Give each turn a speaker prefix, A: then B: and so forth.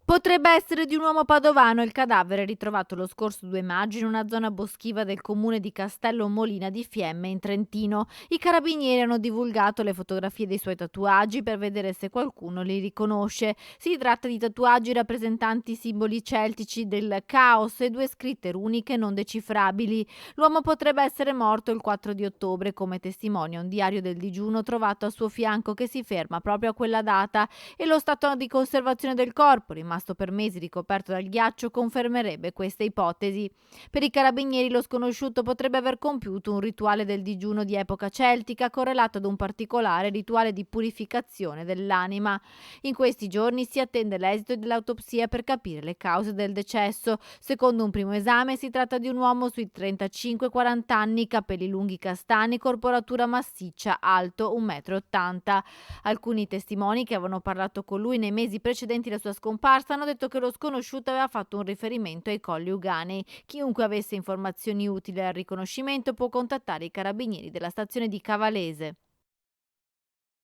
A: Potrebbe essere di un uomo padovano. Il cadavere ritrovato lo scorso 2 maggio in una zona boschiva del comune di Castello Molina di Fiemme in Trentino. I carabinieri hanno divulgato le fotografie dei suoi tatuaggi per vedere se qualcuno li riconosce. Si tratta di tatuaggi rappresentanti simboli celtici del caos e 2 scritte runiche non decifrabili. L'uomo potrebbe essere morto il 4 di ottobre, come testimonia un diario del digiuno trovato a suo fianco che si ferma proprio a quella data, e lo stato di conservazione del corpo, rimasto per mesi ricoperto dal ghiaccio, confermerebbe queste ipotesi. Per i carabinieri lo sconosciuto potrebbe aver compiuto un rituale del digiuno di epoca celtica correlato ad un particolare rituale di purificazione dell'anima. In questi giorni si attende l'esito dell'autopsia per capire le cause del decesso. Secondo un primo esame si tratta di un uomo sui 35-40 anni, capelli lunghi castani, corporatura massiccia, alto 1,80 m. Alcuni testimoni che avevano parlato con lui nei mesi precedenti la sua scomparsa hanno detto che lo sconosciuto aveva fatto un riferimento ai colli Euganei. Chiunque avesse informazioni utili al riconoscimento può contattare i carabinieri della stazione di Cavalese.